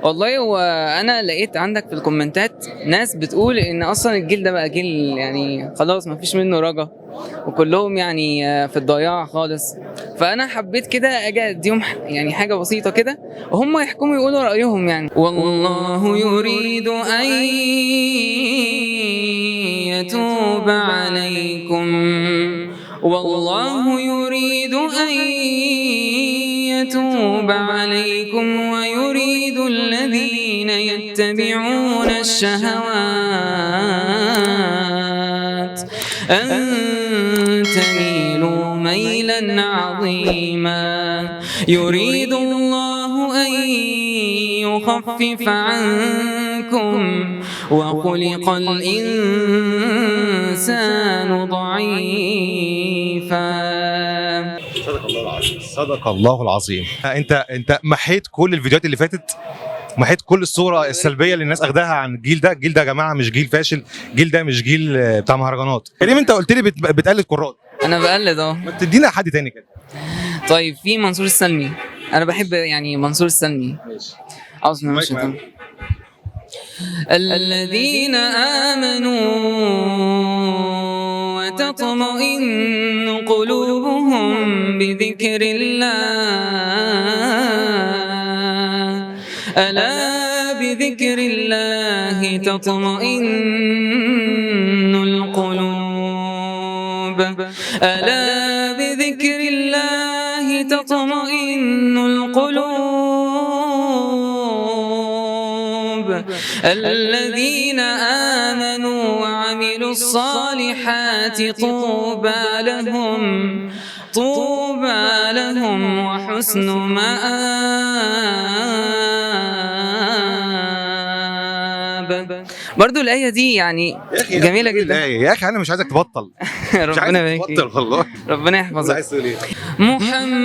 والله هو انا لقيت عندك في الكومنتات ناس بتقول ان اصلا الجيل ده بقى جيل يعني خلاص ما فيش منه رجا، وكلهم يعني في الضياع خالص. فانا حبيت كده اجي اديهم يعني حاجه بسيطه كده وهم يحكموا يقولوا رايهم يعني. والله يريد ان يتوب عليكم، والله يريد ان يتوب عليكم ويريد الذين يتبعون الشهوات أن تميلوا ميلا عظيما. يريد الله أن يخفف عنكم وخلق الإنسان ضعيفا. صدق الله العظيم، صدق الله العظيم. انت محيت كل الفيديوهات اللي فاتت، محيت كل الصوره السلبيه اللي الناس اخداها عن الجيل ده. الجيل ده يا جماعه مش جيل فاشل، الجيل ده مش جيل بتاع مهرجانات. كريم انت قلت لي بتقلد قراء، انا بقلد ما تدينا حد تاني كده. طيب في منصور السلمي، انا بحب يعني منصور السلمي. ماشي. عاوز الذين آمنوا وتطمئن قلوبهم بذكر الله، ألا بذكر الله تطمئن القلوب، ألا بذكر الله تطمئن القلوب. الذين آمنوا وعملوا الصالحات طوبى لهم، طوبى لهم وحسن مآب. برضو الآية دي يعني جميلة جدا. يا اخي انا مش عايزك تبطل. ربنا يبارك والله ربنا يحفظك. محمد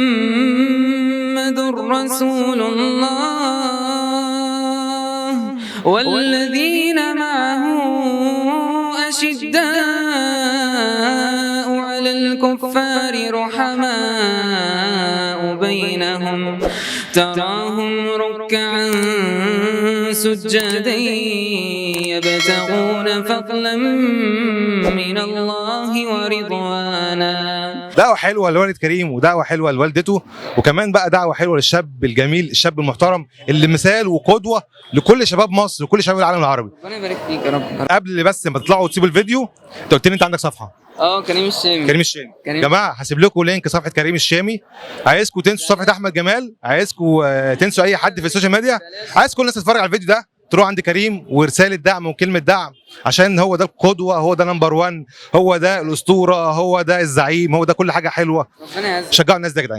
رسول الله والذين معه أشداء على الكفار رحماء بينهم، تراهم ركعا سجدا يبتغون فضلا من الله ورضوانا. دعوة حلوة لوالد كريم، ودعوة حلوة لوالدته، وكمان بقى دعوة حلوة للشاب الجميل، الشاب المحترم اللي مثال وقدوة لكل شباب مصر وكل شباب العالم العربي. ربنا يبارك فيك يا رب. قبل بس ما تطلعوا وتسيبوا الفيديو، انت قلت لي انت عندك صفحة. كريم الشامي. كريم الشامي. يا جماعة هسيب لكم لينك صفحة كريم الشامي. عايزكم تنسوا صفحة أحمد جمال، عايزكم تنسوا أي حد في السوشيال ميديا، عايز كل الناس تتفرج على الفيديو ده تروح عند كريم ورسالة دعم وكلمة دعم، عشان هو ده القدوة، هو ده نمبر 1، هو ده الأسطورة، هو ده الزعيم، هو ده كل حاجة حلوة. ربنا يعزك. شجعوا الناس دي يا جدعان.